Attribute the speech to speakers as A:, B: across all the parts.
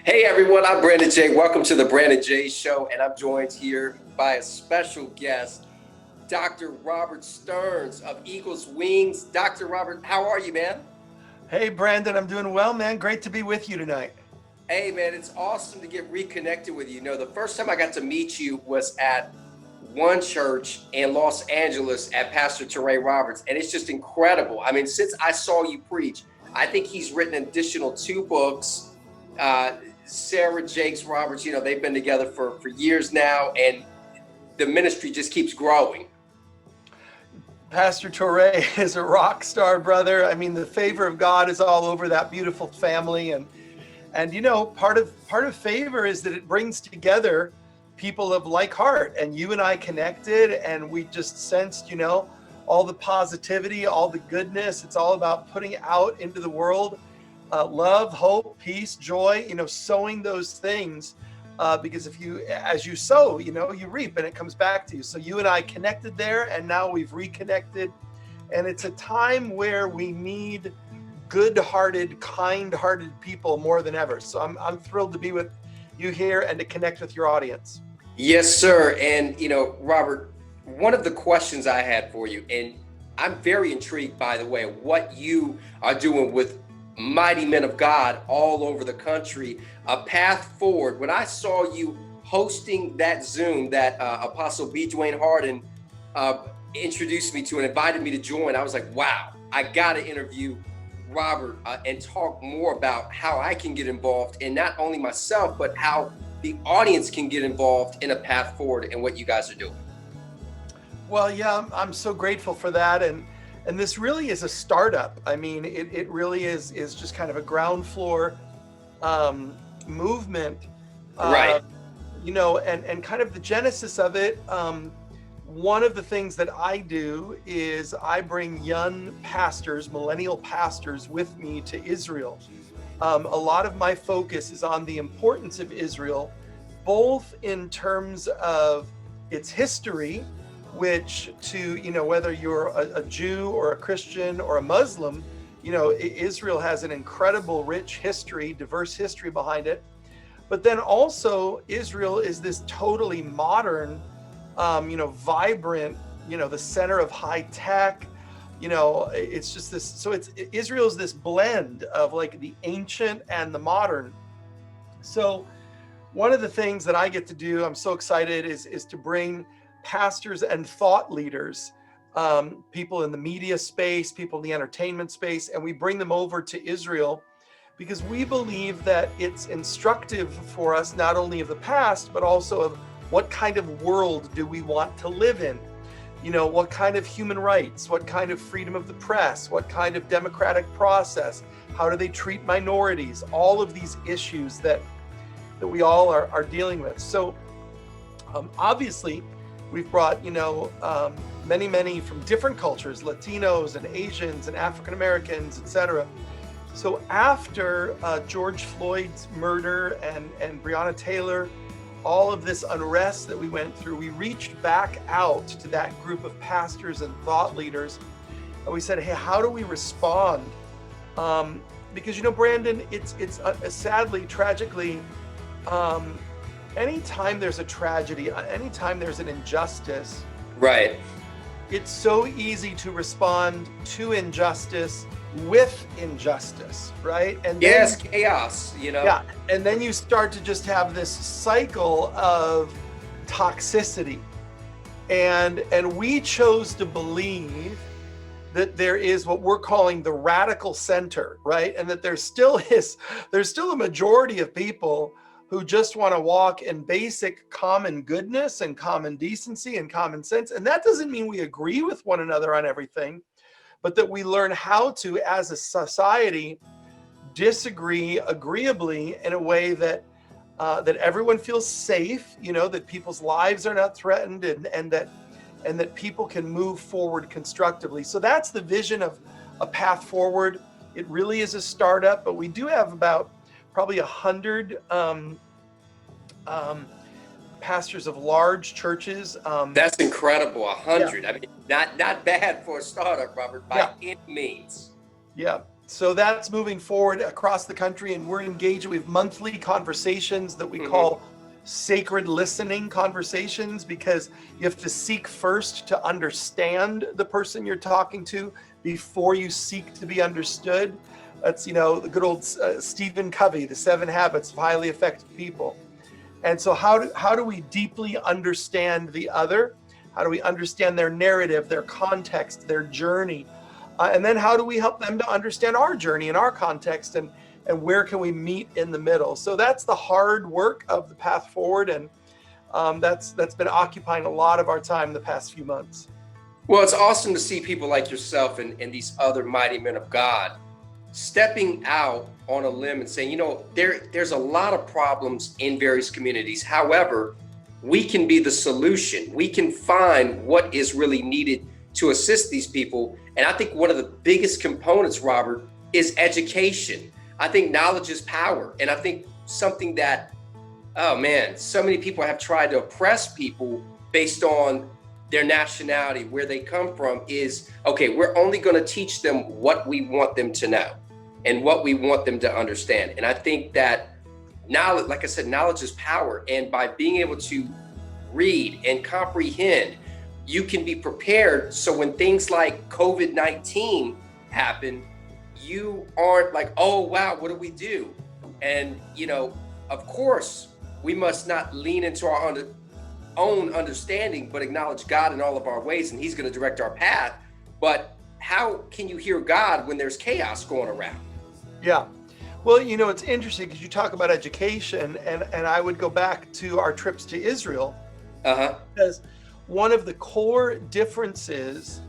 A: Hey everyone, I'm Brandon J. Welcome to the Brandon J. Show, and I'm joined here by a special guest, Dr. Robert Stearns of Eagles Wings. Dr. Robert, how are you, man?
B: Hey, Brandon, I'm doing well, man. Great to be with you tonight.
A: Hey man, it's awesome to get reconnected with you. The first time I got to meet you was at one church in Los Angeles at Pastor Touhey Roberts, and it's just incredible. I mean, since I saw you preach, I think he's written an additional two books. Sarah Jakes Roberts, they've been together for years now, and the ministry just keeps growing.
B: Pastor Torre is a rock star, brother. I mean, the favor of God is all over that beautiful family, and part of favor is that it brings together people of like heart, and you and I connected, and we just sensed, all the positivity, all the goodness. It's all about putting out into the world love, hope, peace, joy, sowing those things. Because as you sow, you reap and it comes back to you. So you and I connected there, and now we've reconnected. And it's a time where we need good-hearted, kind-hearted people more than ever. So I'm thrilled to be with you here and to connect with your audience.
A: Yes, sir. And, Robert, one of the questions I had for you, and I'm very intrigued, by the way, what you are doing with mighty men of God all over the country, a path forward. When I saw you hosting that Zoom that Apostle B. Dwayne Harden introduced me to and invited me to join, I was like, wow, I got to interview Robert and talk more about how I can get involved in not only myself, but how the audience can get involved in a path forward and what you guys are doing.
B: Well, yeah, I'm so grateful for that. And this really is a startup. I mean, it really is just kind of a ground floor movement.
A: Right.
B: And kind of the genesis of it. One of the things that I do is I bring young pastors, millennial pastors, with me to Israel. A lot of my focus is on the importance of Israel, both in terms of its history, which whether you're a Jew or a Christian or a Muslim, Israel has an incredible, rich history, diverse history behind it. But then also Israel is this totally modern, vibrant, the center of high tech. It's just this. So Israel's this blend of like the ancient and the modern. So one of the things that I get to do, I'm so excited, is to bring pastors and thought leaders, people in the media space, people in the entertainment space, and we bring them over to Israel because we believe that it's instructive for us not only of the past, but also of what kind of world do we want to live in. What kind of human rights, what kind of freedom of the press, what kind of democratic process, how do they treat minorities, all of these issues that we all are dealing with. So obviously, we've brought, many from different cultures, Latinos and Asians and African Americans, etc. So after George Floyd's murder and Breonna Taylor, all of this unrest that we went through, we reached back out to that group of pastors and thought leaders, and we said, hey, how do we respond? Because, Brandon, it's sadly, tragically, anytime there's a tragedy, anytime there's an injustice,
A: Right.
B: it's so easy to respond to injustice with injustice, right? And then,
A: Yes, chaos,
B: yeah, and then you start to just have this cycle of toxicity. And we chose to believe that there is what we're calling the radical center, right? And that there's still a majority of people who just want to walk in basic common goodness and common decency and common sense. And that doesn't mean we agree with one another on everything, but that we learn how to, as a society, disagree agreeably in a way that everyone feels safe, that people's lives are not threatened, and that people can move forward constructively. So that's the vision of a path forward. It really is a startup, but we do have about probably 100 pastors of large churches.
A: That's incredible. 100.
B: Yeah.
A: I mean, not bad for a startup, Robert, by any means.
B: Yeah. So that's moving forward across the country, and we're engaged. We have monthly conversations that we call sacred listening conversations, because you have to seek first to understand the person you're talking to before you seek to be understood. That's, the good old Stephen Covey, the 7 Habits of Highly Effective People. And so how do we deeply understand the other? How do we understand their narrative, their context, their journey? And then how do we help them to understand our journey and our context, and where can we meet in the middle? So that's the hard work of the path forward. And that's been occupying a lot of our time the past few months.
A: Well, it's awesome to see people like yourself and these other mighty men of God stepping out on a limb and saying, there's a lot of problems in various communities. However, we can be the solution. We can find what is really needed to assist these people. And I think one of the biggest components, Robert, is education. I think knowledge is power. And I think something that, oh man, so many people have tried to oppress people based on their nationality, where they come from, is, okay, we're only going to teach them what we want them to know and what we want them to understand. And I think that knowledge, like I said, knowledge is power. And by being able to read and comprehend, you can be prepared. So when things like COVID-19 happen, you aren't like, oh, wow, what do we do? And, of course, we must not lean into our own understanding, but acknowledge God in all of our ways, and he's going to direct our path. But how can you hear God when there's chaos going around?
B: Yeah. Well, it's interesting because you talk about education, and I would go back to our trips to Israel. Because one of the core differences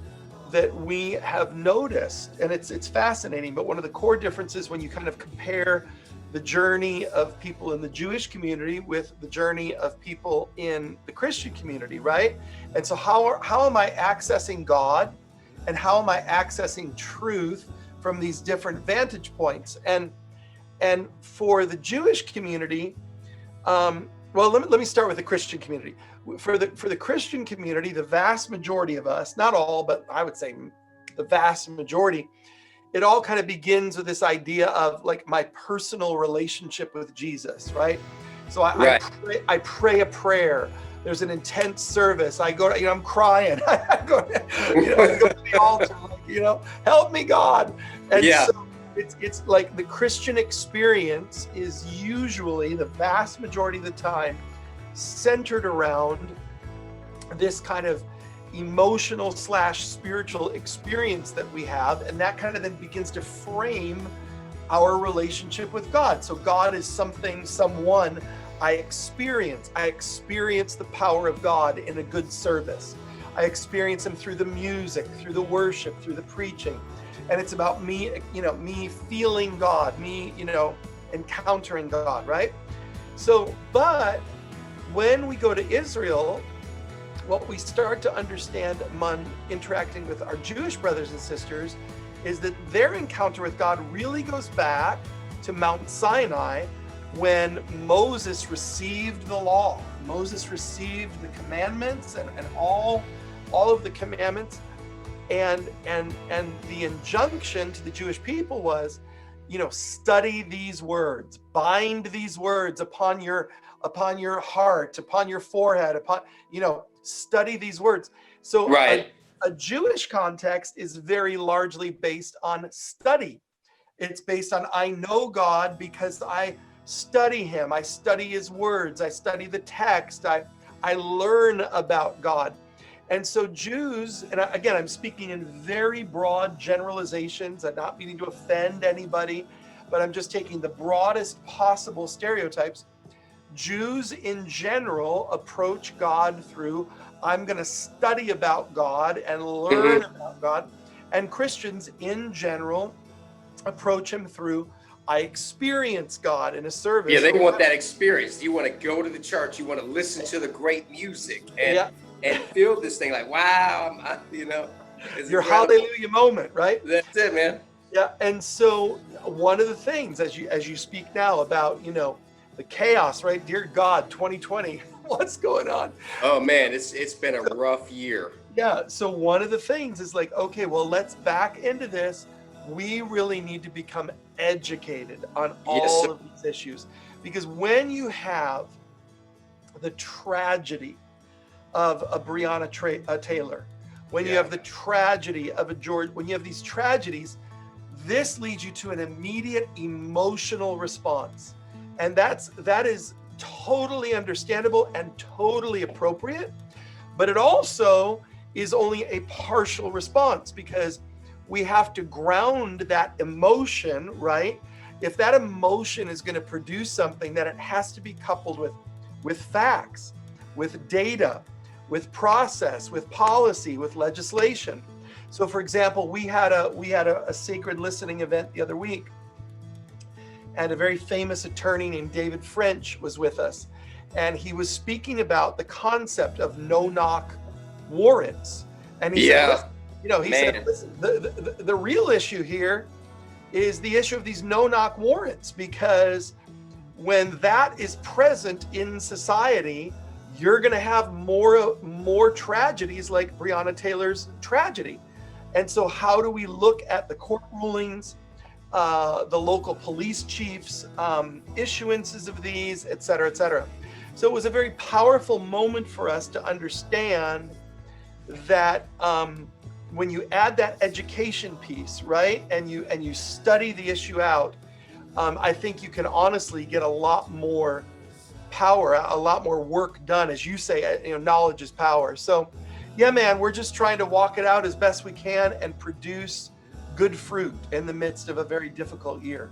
B: that we have noticed, and it's fascinating, but one of the core differences when you kind of compare the journey of people in the Jewish community with the journey of people in the Christian community, right? And so how am I accessing God, and how am I accessing truth from these different vantage points? And for the Jewish community, well, let me start with the Christian community. For the Christian community, the vast majority of us, not all, but I would say the vast majority, it all kind of begins with this idea of like my personal relationship with Jesus, right? So I pray a prayer. There's an intense service. I go, I'm crying. I go to the altar, help me, God. And so it's like the Christian experience is usually, the vast majority of the time, centered around this kind of emotional / spiritual experience that we have, and that kind of then begins to frame our relationship with God. So God is someone I experience. I experience the power of God in a good service. I experience him through the music, through the worship, through the preaching. And it's about me, me feeling God, me, encountering God, right? So, but when we go to Israel, what we start to understand among interacting with our Jewish brothers and sisters is that their encounter with God really goes back to Mount Sinai, when Moses received the law. Moses received the commandments and all of the commandments. And the injunction to the Jewish people was, study these words, bind these words upon your heart, upon your forehead, study these words. So
A: right.
B: A Jewish context is very largely based on study. It's based on, I know God because I study him. I study his words. I study the text. I learn about God. And so Jews, and again, I'm speaking in very broad generalizations. I'm not meaning to offend anybody, but I'm just taking the broadest possible stereotypes. Jews in general approach God through, I'm going to study about God and learn about God. And Christians in general approach him through, I experience God in a service.
A: Yeah, they want that experience. You want to go to the church. You want to listen to the great music and feel this thing like, wow, it's
B: your
A: incredible.
B: Hallelujah moment, right?
A: That's it, man.
B: Yeah, and so one of the things as you speak now about, the chaos, right? Dear God, 2020, what's going on?
A: Oh man, it's been a rough year.
B: Yeah, so one of the things is like, okay, well, let's back into this. we really need to become educated on
A: Yes, sir.
B: all of these issues, because when you have the tragedy of a Taylor, when you
A: Yeah.
B: have the tragedy of a George, when you have these tragedies, this leads you to an immediate emotional response. And that is totally understandable and totally appropriate. But it also is only a partial response, because we have to ground that emotion, right? If that emotion is going to produce something, then it has to be coupled with facts, with data, with process, with policy, with legislation. So, for example, we had a sacred listening event the other week, and a very famous attorney named David French was with us, and he was speaking about the concept of no-knock warrants. And he said,
A: Yeah,
B: listen,
A: man.
B: the real issue here is the issue of these no-knock warrants, because when that is present in society, you're going to have more tragedies like Breonna Taylor's tragedy. And so how do we look at the court rulings, the local police chiefs, issuances of these, et cetera, et cetera? So it was a very powerful moment for us to understand that when you add that education piece, right, and you study the issue out, I think you can honestly get a lot more power, a lot more work done. As you say, knowledge is power. So yeah, man, we're just trying to walk it out as best we can and produce good fruit in the midst of a very difficult year.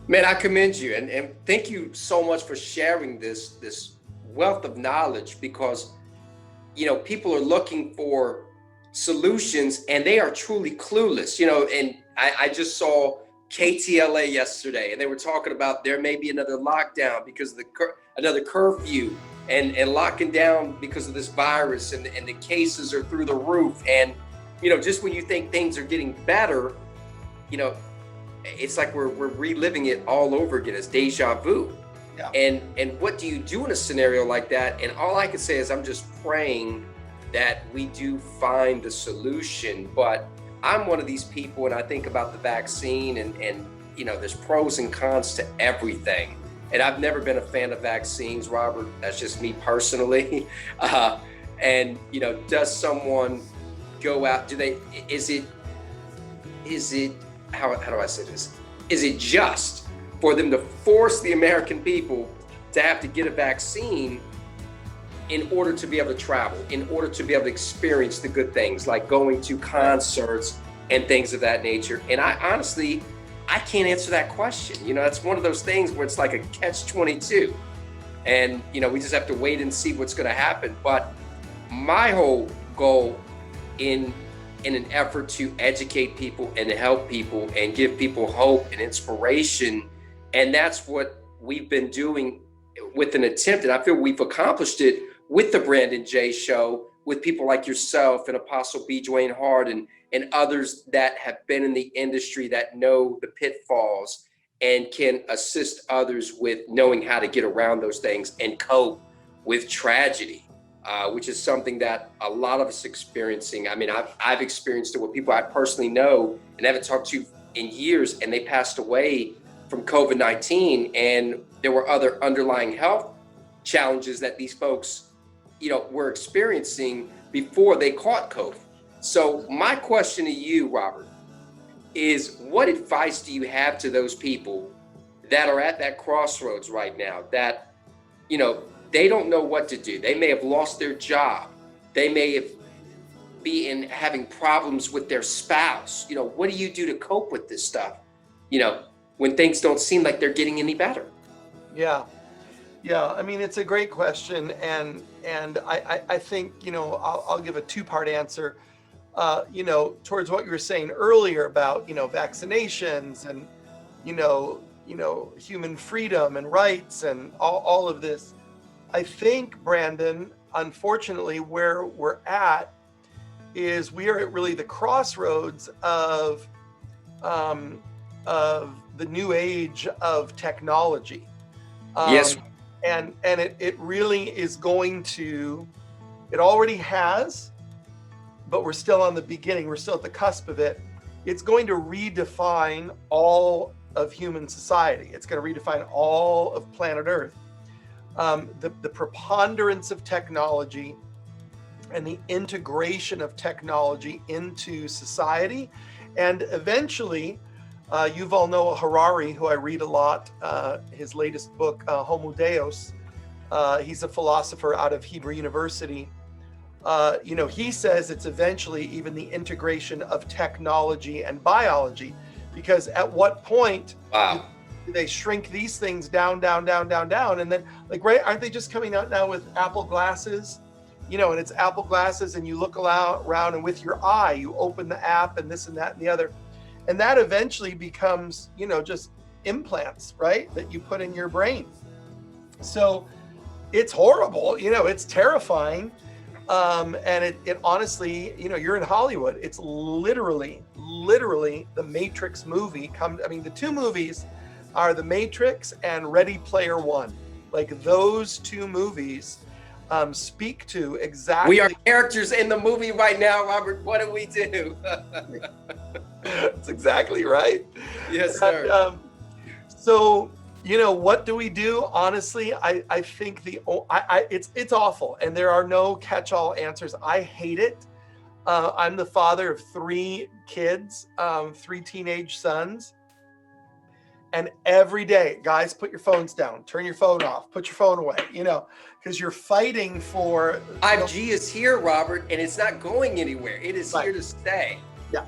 A: Man, I commend you, and thank you so much for sharing this wealth of knowledge, because people are looking for solutions and they are truly clueless. And I just saw KTLA yesterday, and they were talking about there may be another lockdown because of another curfew and locking down because of this virus, and the cases are through the roof. And just when you think things are getting better, it's like we're reliving it all over again. It's deja vu.
B: Yeah.
A: And what do you do in a scenario like that? And all I can say is I'm just praying that we do find the solution. But I'm one of these people, and I think about the vaccine, and there's pros and cons to everything. And I've never been a fan of vaccines, Robert. That's just me personally. And does someone go out? Is it how do I say this? Is it just for them to force the American people to have to get a vaccine in order to be able to travel, in order to be able to experience the good things like going to concerts and things of that nature? And I honestly can't answer that question. It's one of those things where it's like a catch-22, and we just have to wait and see what's going to happen. But my whole goal in an effort to educate people and to help people and give people hope and inspiration, and that's what we've been doing with an attempt, and I feel we've accomplished it with the Brandon J. Show, with people like yourself and Apostle B. Dwayne Hart and others that have been in the industry, that know the pitfalls and can assist others with knowing how to get around those things and cope with tragedy, which is something that a lot of us experiencing. I mean, I've experienced it with people I personally know and haven't talked to in years, and they passed away from COVID-19, and there were other underlying health challenges that these folks were experiencing before they caught COVID. So my question to you, Robert, is what advice do you have to those people that are at that crossroads right now, that, they don't know what to do? They may have lost their job. They may have been having problems with their spouse. What do you do to cope with this stuff, when things don't seem like they're getting any better?
B: Yeah. I mean, it's a great question, and I think I'll give a two-part answer. Towards what you were saying earlier about vaccinations and human freedom and rights and all of this. I think, Brandon, unfortunately, where we're at is we are at really the crossroads of the new age of technology.
A: Yes.
B: And it really is going to, it already has, but we're still on the beginning. We're still at the cusp of it. it's going to redefine all of human society. It's going to redefine all of planet Earth. The preponderance of technology and the integration of technology into society. And eventually, Yuval Noah Harari, who I read a lot, his latest book, Homo Deus, he's a philosopher out of Hebrew University. He says it's eventually even the integration of technology and biology, because at what point do they shrink these things down, and then right, aren't they just coming out now with Apple glasses? And it's Apple glasses, and you look around, and with your eye, you open the app, and this and that and the other, and that eventually becomes, just implants, right, that you put in your brain. So it's horrible, it's terrifying. And it honestly, you're in Hollywood. It's literally the Matrix movie. The two movies are The Matrix and Ready Player One. Like, those two movies speak to exactly.
A: We are characters in the movie right now, Robert. What do we do?
B: That's exactly right.
A: Yes, sir.
B: So, what do we do? Honestly, I think it's awful, and there are no catch-all answers. I hate it. I'm the father of 3 kids, 3 teenage sons. And every day, guys, put your phones down, turn your phone off, put your phone away, because you're fighting for.
A: 5G is here, Robert, and it's not going anywhere. It is here to stay.
B: Yeah.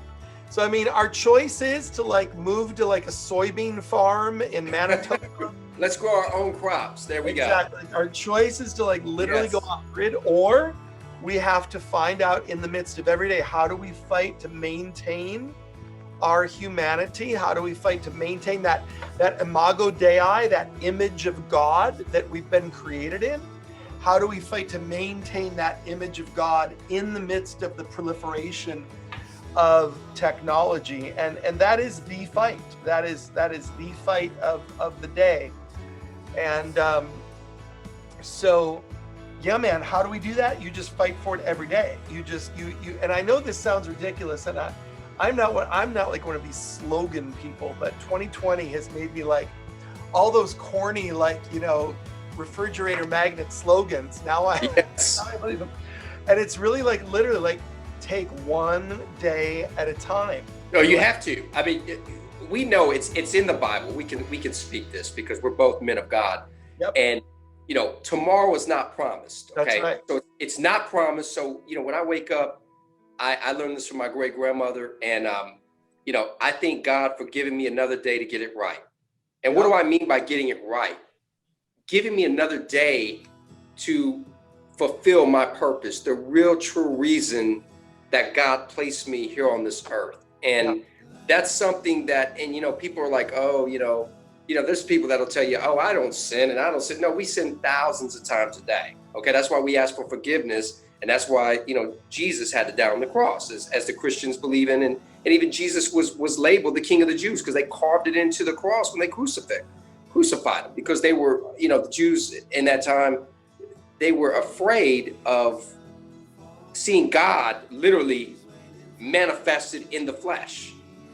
B: So, our choice is to move to a soybean farm in Manitoba.
A: Let's grow our own crops. There we go.
B: Exactly. Our choice is to literally go off grid, or we have to find out in the midst of every day, how do we fight to maintain our humanity? How do we fight to maintain that imago Dei, that image of God that we've been created in? How do we fight to maintain that image of God in the midst of the proliferation of technology? And that is the fight. That is the fight of the day. And so, yeah, man, how do we do that? You just fight for it every day. You and I know this sounds ridiculous, and I'm not like one of these slogan people, but 2020 has made me all those corny, refrigerator magnet slogans. Now I believe them. And it's really literally take one day at a time.
A: No, you have to. We know it's in the Bible. We can speak this because we're both men of God.
B: Yep.
A: And tomorrow is not promised. Okay.
B: That's right.
A: So it's not promised. So when I wake up, I learned this from my great grandmother, and I thank God for giving me another day to get it right. And what do I mean by getting it right? Giving me another day to fulfill my purpose, the real true reason that God placed me here on this earth. And that's something that, and people are like, oh, there's people that'll tell you, oh, I don't sin and I don't sin. No, we sin thousands of times a day. Okay, that's why we ask for forgiveness. And that's why, Jesus had to die on the cross, as the Christians believe in. And even Jesus was labeled the King of the Jews because they carved it into the cross when they crucified him, because they were, the Jews in that time, they were afraid of seeing God literally manifested in the flesh.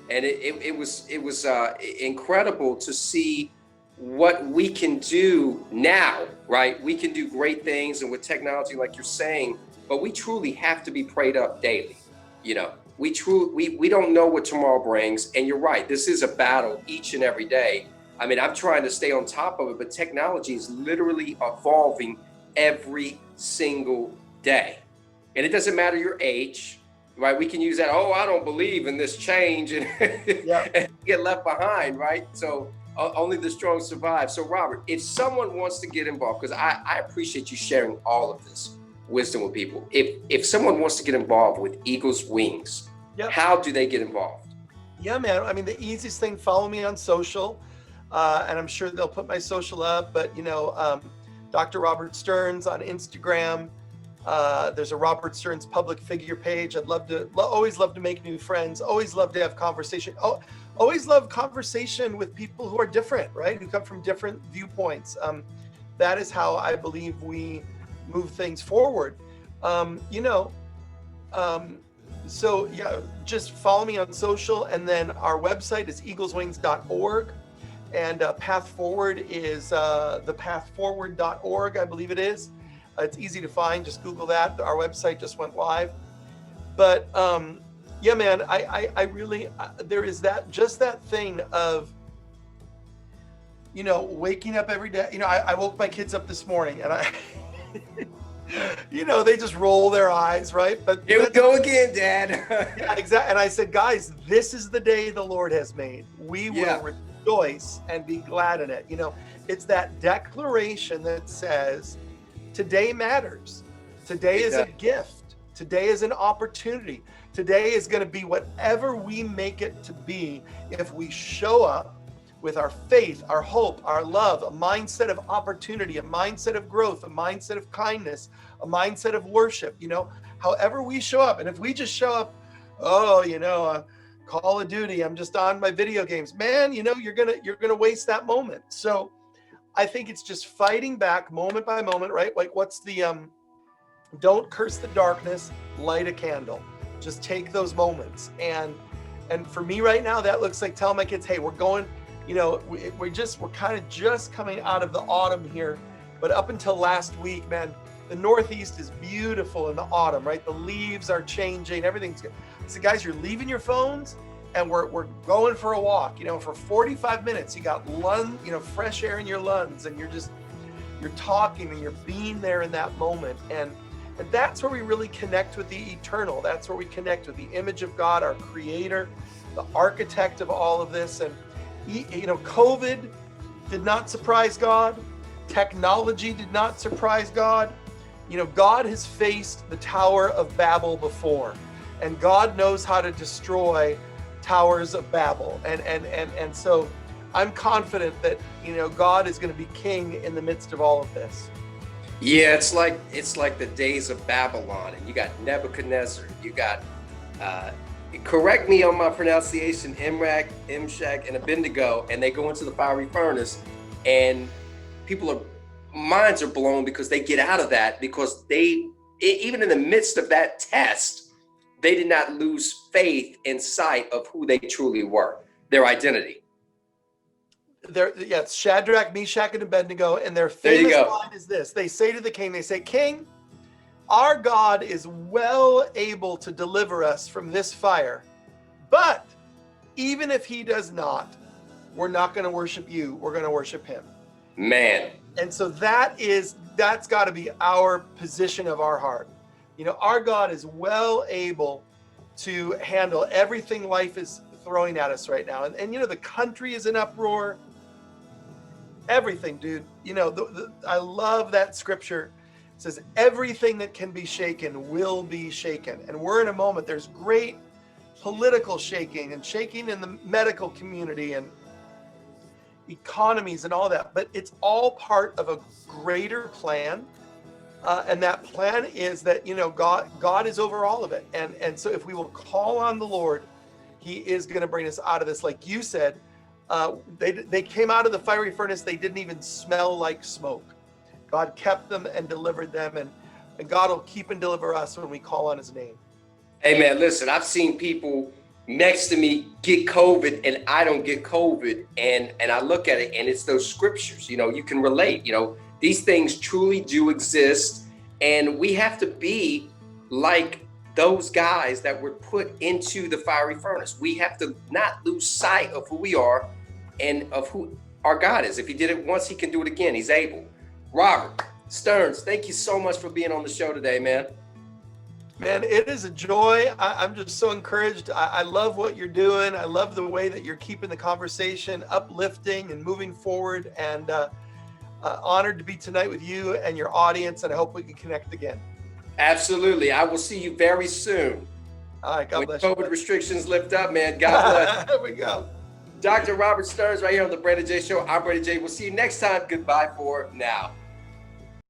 A: And it was incredible to see what we can do now, right? We can do great things, and with technology, like you're saying, but we truly have to be prayed up daily. We don't know what tomorrow brings. And you're right, this is a battle each and every day. I'm trying to stay on top of it, but technology is literally evolving every single day. And it doesn't matter your age, right? We can use that, oh, I don't believe in this change, and, and get left behind, right? So only the strong survive. So Robert, if someone wants to get involved, because I appreciate you sharing all of this wisdom with people. If someone wants to get involved with Eagle's Wings, how do they get involved?
B: Yeah, man. The easiest thing, follow me on social, and I'm sure they'll put my social up, but Dr. Robert Stearns on Instagram. There's a Robert Stearns public figure page. Always love to make new friends. Always love to have conversation. Always love conversation with people who are different, right? Who come from different viewpoints. That is how I believe we move things forward. So yeah, just follow me on social, and then our website is eagleswings.org, and Path Forward is thepathforward.org, I believe it is. It's easy to find. Just Google that. Our website just went live. But yeah, man, I really, there is that thing of, waking up every day. I woke my kids up this morning, and they just roll their eyes, right? But
A: here we go again, Dad.
B: Yeah, exactly. And I said, guys, this is the day the Lord has made. We will rejoice and be glad in it. It's that declaration that says, today matters. Today is a gift. Today is an opportunity. Today is going to be whatever we make it to be if we show up with our faith, our hope, our love, a mindset of opportunity, a mindset of growth, a mindset of kindness, a mindset of worship, however we show up. And if we just show up, Call of Duty, I'm just on my video games, man, you're gonna waste that moment. So I think it's just fighting back moment by moment, right? Like, what's the don't curse the darkness, light a candle. Just take those moments. And for me right now, that looks like telling my kids, hey, we're going, we're kind of just coming out of the autumn here. But up until last week, man, the Northeast is beautiful in the autumn, right? The leaves are changing, everything's good. So guys, you're leaving your phones, and we're going for a walk, for 45 minutes. You got fresh air in your lungs, and you're talking, and you're being there in that moment. And that's where we really connect with the eternal. That's where we connect with the image of God, our creator, the architect of all of this. And COVID did not surprise God. Technology did not surprise God. God has faced the Tower of Babel before, and God knows how to destroy towers of Babel. And so I'm confident that, God is going to be king in the midst of all of this.
A: Yeah, it's like the days of Babylon, and you got Nebuchadnezzar, you got correct me on my pronunciation, Imrak, Imshak, and Abednego, and they go into the fiery furnace, and minds are blown because they get out of that, because even in the midst of that test, they did not lose faith in sight of who they truly were, their identity.
B: It's Shadrach, Meshach, and Abednego, and their famous line is this. They say to the king, King, our God is well able to deliver us from this fire, but even if he does not, we're not going to worship you, we're going to worship him.
A: Man.
B: And so that's got to be our position of our heart. Our God is well able to handle everything life is throwing at us right now. And the country is in uproar. Everything, dude. I love that scripture. It says everything that can be shaken will be shaken. And we're in a moment, there's great political shaking and shaking in the medical community and economies and all that, but it's all part of a greater plan. And that plan is that, God is over all of it. And so if we will call on the Lord, he is going to bring us out of this. Like you said, they came out of the fiery furnace. They didn't even smell like smoke. God kept them and delivered them. And God will keep and deliver us when we call on his name.
A: Hey, man, listen, I've seen people next to me get COVID and I don't get COVID. And I look at it and it's those scriptures, you can relate, these things truly do exist. And we have to be like those guys that were put into the fiery furnace. We have to not lose sight of who we are and of who our God is. If he did it once, he can do it again. He's able. Robert Stearns, thank you so much for being on the show today, man.
B: Man, it is a joy. I'm just so encouraged. I love what you're doing. I love the way that you're keeping the conversation uplifting and moving forward, and honored to be tonight with you and your audience, and I hope we can connect again.
A: Absolutely. I will see you very soon.
B: All right, God bless you.
A: When COVID restrictions lift up, man, God bless.
B: There we go.
A: Dr. Robert Stearns right here on the Brandon J. Show. I'm Brandon J. We'll see you next time. Goodbye for now.